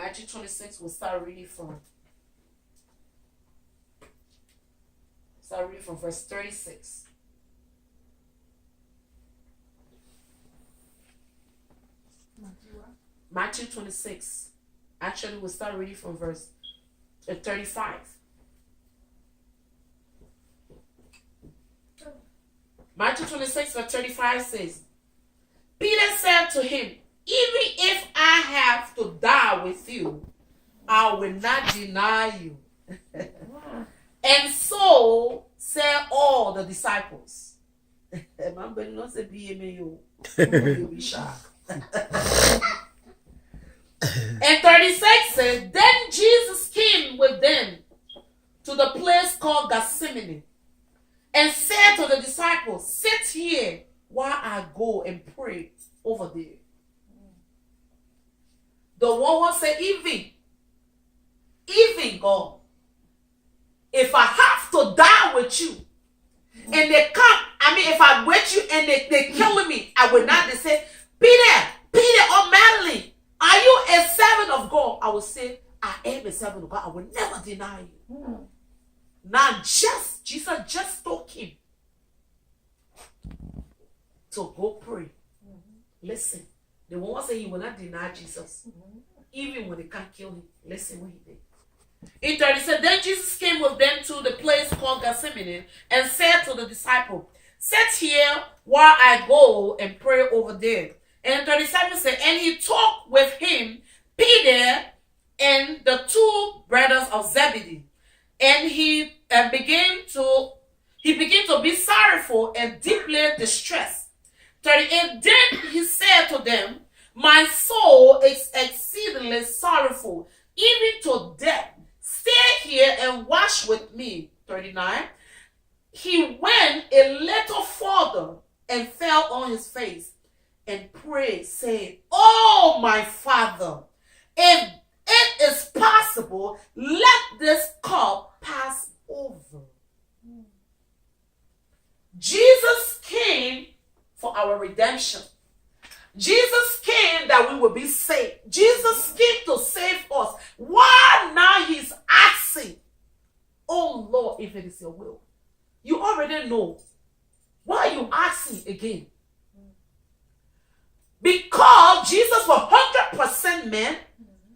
Matthew 26, we'll start reading from verse 36. Matthew 26. Actually, we'll start reading from verse 35. Matthew 26, verse 35 says, Peter said to him, even if I have to die with you, I will not deny you. And so said all the disciples. And 36 says, then Jesus came with them to the place called Gethsemane and said to the disciples, sit here while I go and pray over there. The one will say, even God, if I have to die with you, and they come, if I with you and they killing me, I will not. They say, Peter or Madeline, are you a servant of God? I will say, I am a servant of God. I will never deny you. Now, Jesus just told him to go pray. Listen, the one say he will not deny Jesus, even when they can't kill him. Listen what he did. In 30 said, then Jesus came with them to the place called Gethsemane and said to the disciple, sit here while I go and pray over there. And 37 said, and he talked with him, Peter and the two brothers of Zebedee. And he began to be sorrowful and deeply distressed. 38, then he said to them, my soul is exceedingly sorrowful, even to death. Stay here and watch with me. 39. He went a little further and fell on his face and prayed, saying, oh, my Father, if it is possible, let this cup pass over. Jesus came for our redemption. Jesus came that we will be saved. Jesus came to save us. Why now he's asking, oh Lord, if it is your will? You already know. Why are you asking again? Because Jesus was 100% man,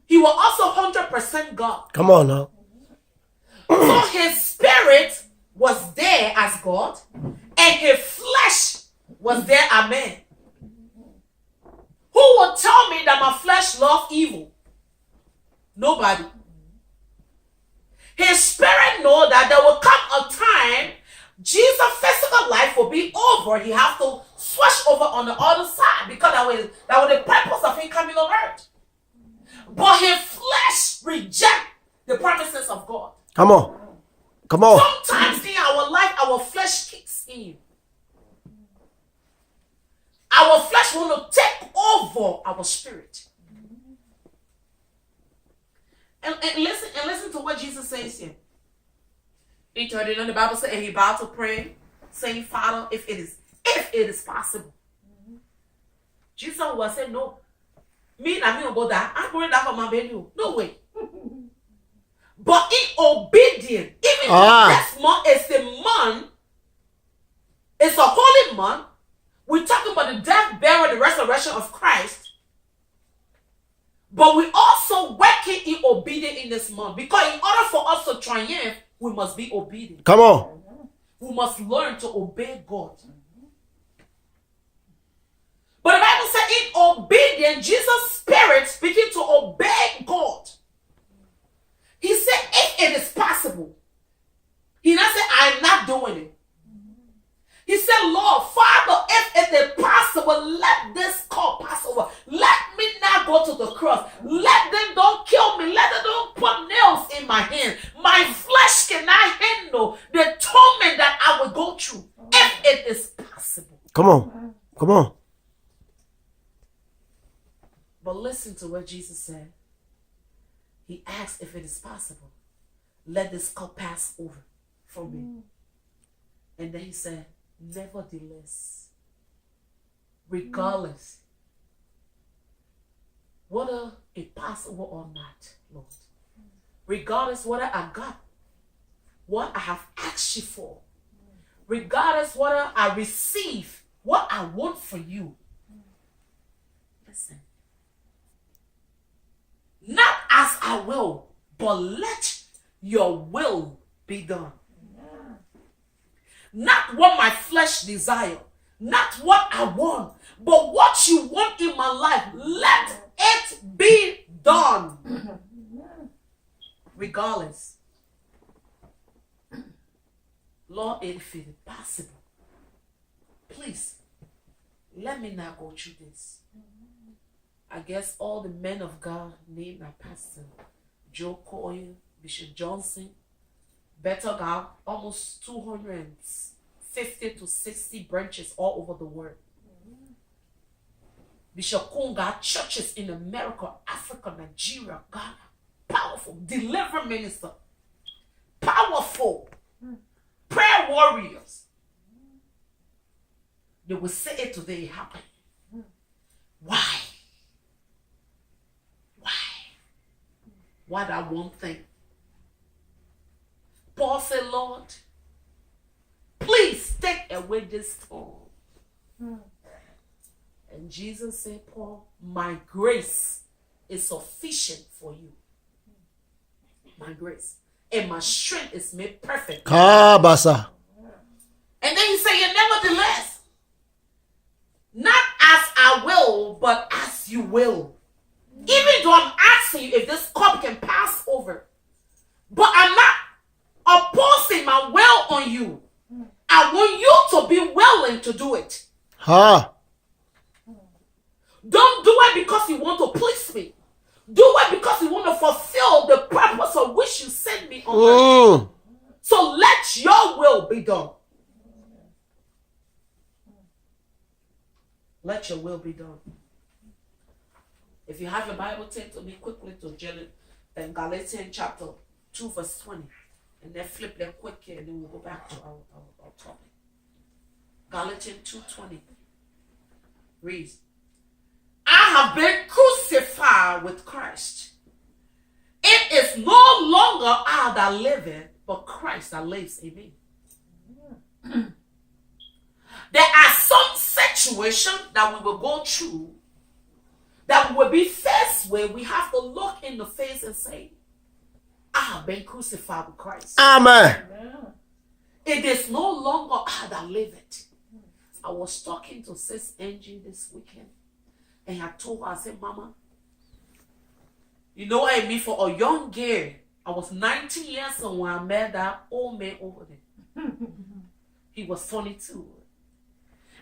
he was also 100% God. Come on now. So his spirit was there as God, and his flesh was there as man. Who will tell me that my flesh loves evil? Nobody. His spirit knows that there will come a time Jesus' physical life will be over. He has to switch over on the other side because that was the purpose of him coming on earth. But his flesh rejects the promises of God. Come on. Come on. Sometimes in our life, our flesh kicks in. Our flesh want to take over our spirit. And listen to what Jesus says here. In 39, the Bible says, and he bowed to pray, saying, Father, if it is possible. Jesus was saying, no. Me and me will go die. I'm going to die for my baby. No way. But in obedience, even though this month is the month, it's a holy month. We're talking about the death, burial, the resurrection of Christ. But we also working in obedience in this month. Because in order for us to triumph, we must be obedient. Come on. We must learn to obey God. But the Bible says in obedience, Jesus' spirit speaking to obey God. He said, if it is possible. He not said, I'm not doing it. He said, Lord, Father, if it is possible, let this cup pass over. Let me not go to the cross. Let them don't kill me. Let them don't put nails in my hand. My flesh cannot handle the torment that I will go through. If it is possible. Come on. Come on. But listen to what Jesus said. He asked if it is possible. Let this cup pass over from me. And then he said, nevertheless, regardless, whether it pass over or not, Lord. Regardless whether I got what I have asked you for. Regardless whether I receive what I want for you. Listen. Not as I will, but let your will be done. Not what my flesh desire, not what I want, but what you want in my life. Let it be done. Regardless. Lord, if it is possible, please let me not go through this. I guess all the men of God named my pastor, Joe Coyle, Bishop Johnson, Better God, almost 250 to 60 branches all over the world. Bishop Kun got churches in America, Africa, Nigeria, Ghana. Powerful, deliver minister. Powerful. Prayer warriors. They will say it today, it happened. Why? Why that one thing? Paul said, Lord, please take away this stone. And Jesus said, Paul, my grace is sufficient for you. My grace. And my strength is made perfect. Kabasa. And then he said, nevertheless, not as I will, but as you will. Even though I'm asking you if this cup can pass over, but I'm not opposing my will on you. I want you to be willing to do it. Don't do it because you want to please me. Do it because you want to fulfill the purpose of which you sent me on earth. So let your will be done. Let your will be done. If you have your Bible, take to me quickly to Galatians chapter 2 verse 20. And then flip them quick here and then we'll go back to our topic. Galatians 2:20 reads, I have been crucified with Christ. It is no longer I that liveth, but Christ that lives in me. There are some situations that we will go through that we will be faced with. We have to look in the face and say, I have been crucified with Christ. Amen. It is no longer I that liveth. I was talking to Sis Angie this weekend. And I told her, I said, Mama, you know what I mean? For a young girl, I was 19 years old when I met that old man over there. He was 22.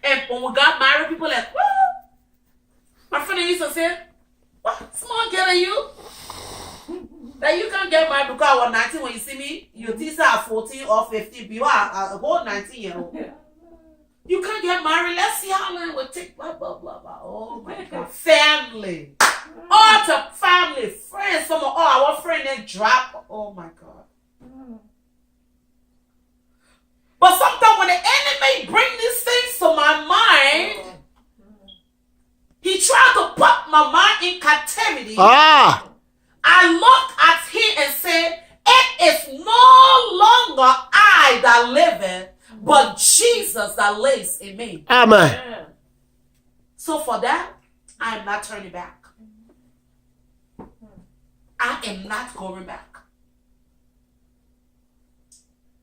And when we got married, people like, what? My friend used to say, what small girl are you? That you can't get married because I was 19 when you see me. You think I'm 14 or 15, you are a whole 19-year-old. You can't get married. Let's see how long it will take. Blah, blah, blah, blah. Oh my God. Family. All the family, friends. Some of all our friends then drop. Oh my God. But sometimes when the enemy bring these things to my mind, he tried to put my mind in captivity. I look at him and said, it is no longer I that liveth, but Jesus that lives in me. Amen. So for that, I am not turning back. I am not going back.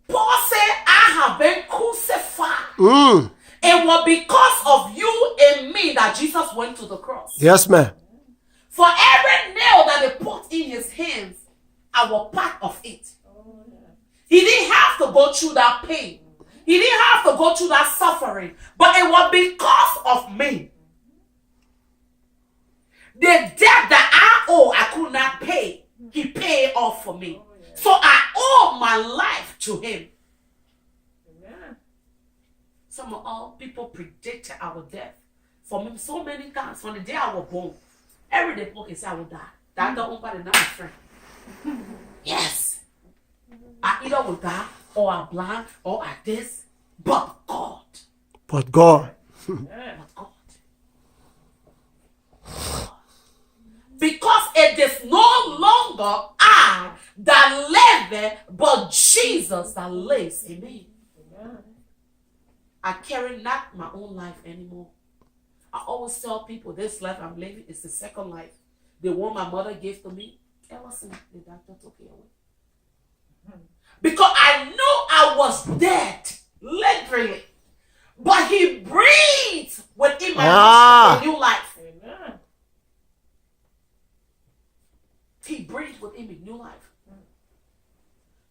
Paul said, I have been crucified. It was because of you and me that Jesus went to the cross. Yes, ma'am. For every nail that they put in his hands, I was part of it. He didn't have to go through that pain. He didn't have to go through that suffering. But it was because of me. The debt that I owe, I could not pay. He paid off for me. So I owe my life to him. Some of all people predicted our death. For me, so many times, from the day I was born, every day people can say I will die. That don't nobody not my friend. Yes. I either will die, or I'm blind, or I this, but God. But God. But God. Because it is no longer I that live, but Jesus that lives in me. I carry not my own life anymore. I always tell people this life I'm living is the second life. The one my mother gave to me, ever since the doctor took it away. Because I knew I was dead, literally. But he breathed within my a new life. Amen. He breathed within me new life.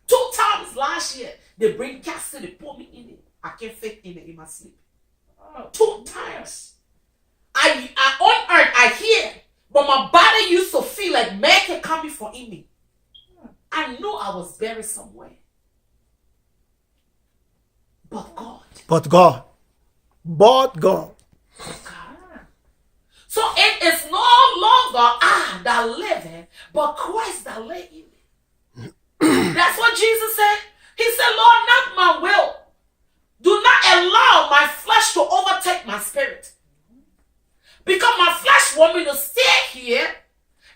2 times last year, they bring casket, they pour me in it. I can't fit in it in my sleep. 2 times. I on earth, I hear, but my body used to feel like man can come before in me. I knew I was buried somewhere. But God. But God. But God. So it is no longer I that live, but Christ that live in me. That's what Jesus said. He said, Lord, not my will. Do not allow my flesh to overtake my spirit. Because my flesh wants me to stay here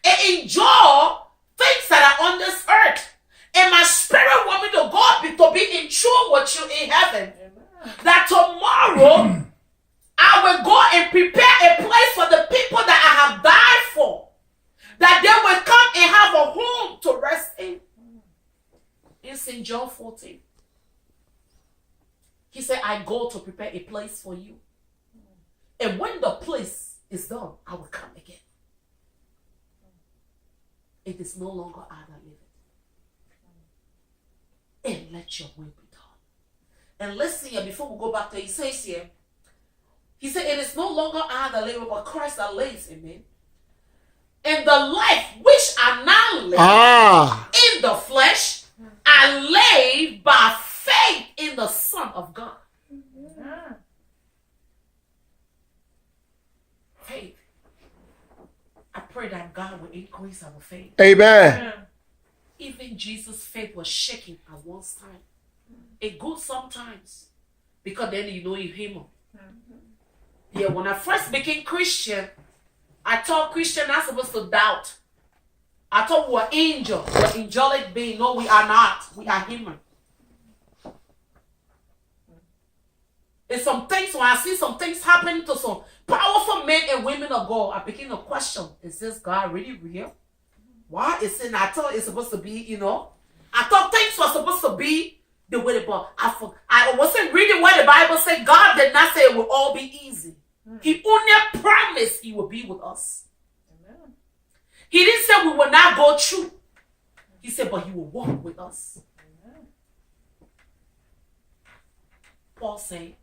and enjoy things that are on this earth. And my spirit wants me to be in tune with you in heaven. Amen. That tomorrow I will go and prepare a place for the people that I have died for. That they will come and have a home to rest in. It's in John 14. He said, I go to prepare a place for you. And when the place is done, I will come again. It is no longer I that live it. And let your will be done. And listen here, before we go back to it, he says here, he said, it is no longer I that live, but Christ that lives in me. And the life which I now live in the flesh, I live by faith in the Son of God. Mm-hmm. Faith. I pray that God will increase our faith. Amen. Even Jesus' faith was shaking at one time. It good sometimes. Because then you know you him. Yeah, when I first became Christian, I thought Christians are supposed to doubt. I thought we were angels. We're angelic beings. No, we are not. We are human. And some things, when I see some things happen to some powerful men and women of God, I begin to question, is this God really real? Why is it? I thought it's supposed to be, I thought things were supposed to be the way the Bible. I wasn't reading what the Bible said. God did not say it will all be easy. He only promised he will be with us. Amen. He didn't say we will not go through. He said, but he will walk with us. Amen. Paul said,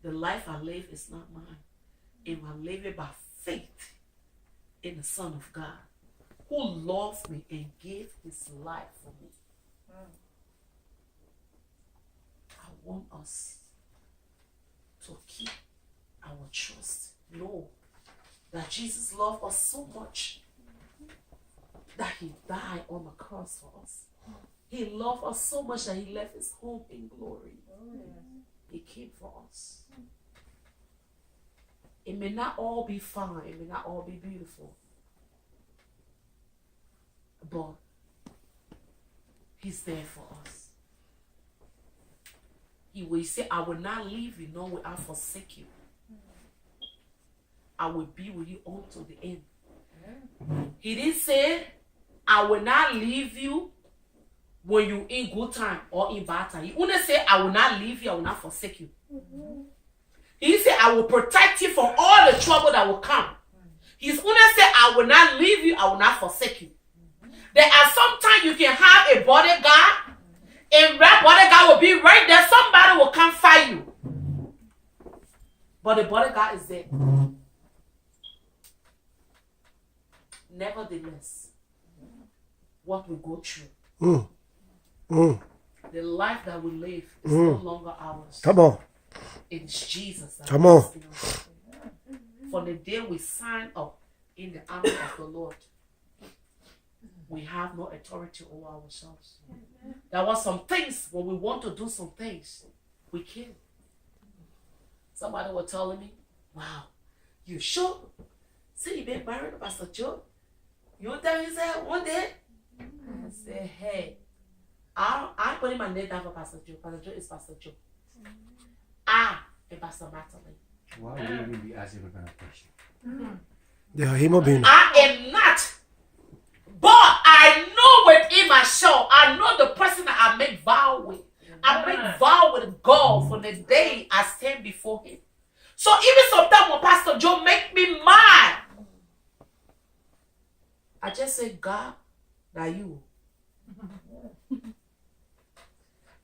the life I live is not mine. And I live it by faith in the Son of God, who loved me and gave his life for me. I want us to keep our trust. Know that Jesus loved us so much that he died on the cross for us. He loved us so much that he left his home in glory. He came for us. It may not all be fine. It may not all be beautiful. But he's there for us. He will say, I will not leave you, nor will I forsake you. I will be with you until the end. He didn't say, I will not leave you when you're in good time or in bad time. He only said, I will not leave you, I will not forsake you. He said, I will protect you from all the trouble that will come. He's only said, I will not leave you, I will not forsake you. There are sometimes you can have a bodyguard, and that bodyguard will be right there. Somebody will come fight you. But the bodyguard is there. Nevertheless, what we go through, the life that we live is no longer ours. Come on. It is Jesus. Come on. From the day we sign up in the army of the Lord, we have no authority over ourselves. There were some things, when we want to do some things, we can't. Somebody was telling me, wow, you sure? See, you've been married to Pastor Joe? You tell me, he said, one day, I said, hey, I'm putting my name down for Pastor Joe. Pastor Joe is Pastor Joe. I am Pastor Magdalene. Why would you even be asking what kind of question? Yeah, human being. I am not. But I know within myself, I know the person that I make vow with. I make vow with God from the day I stand before him. So even sometimes when Pastor Joe make me mad, I just say, God, now you.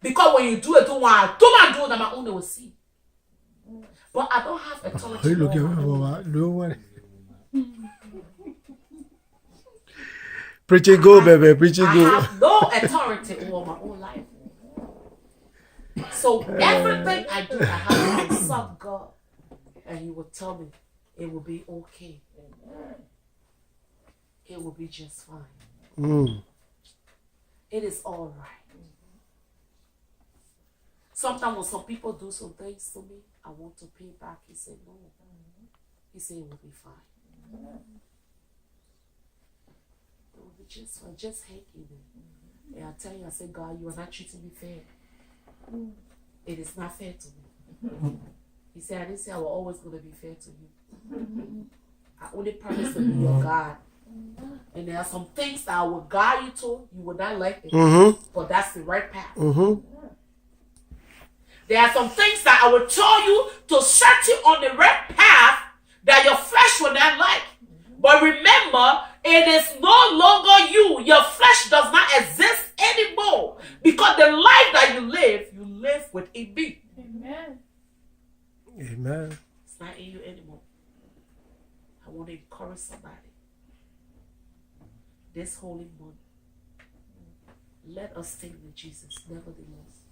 Because when you do it, do it, my own they will see. But I don't have authority. You look at over my own. me, no one. Preach it good, baby. Preach it I good. have no authority over my own life. So everything I do, I have to consult God. And he will tell me it will be okay. It will be just fine. It is all right. Sometimes when some people do some things to me, I want to pay back. He said no. He said it will be fine. It will be just fine. Just hang in there. And I tell you, I said, God, you are not treating me fair. It is not fair to me. He said, I didn't say I was always going to be fair to you. I only promised to be your God. And there are some things that I will guide you to, you will not like it. But that's the right path. There are some things that I will tell you to set you on the right path that your flesh will not like. But remember, it is no longer you. Your flesh does not exist anymore. Because the life that you live within me. Amen. Amen. It's not in you anymore. I want to encourage somebody. This holy month, let us stay with Jesus, nevertheless.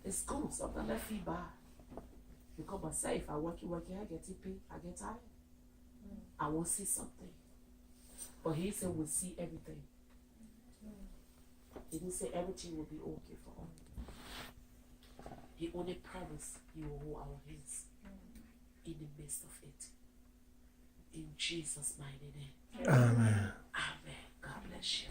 It's good. Sometimes I feel bad. Because myself, if I work, I get paid, I get tired. I won't see something. But he said we'll see everything. He didn't say everything will be okay for us. He only promised he will hold our hands in the midst of it. In Jesus' mighty name. Amen. Amen. God bless you.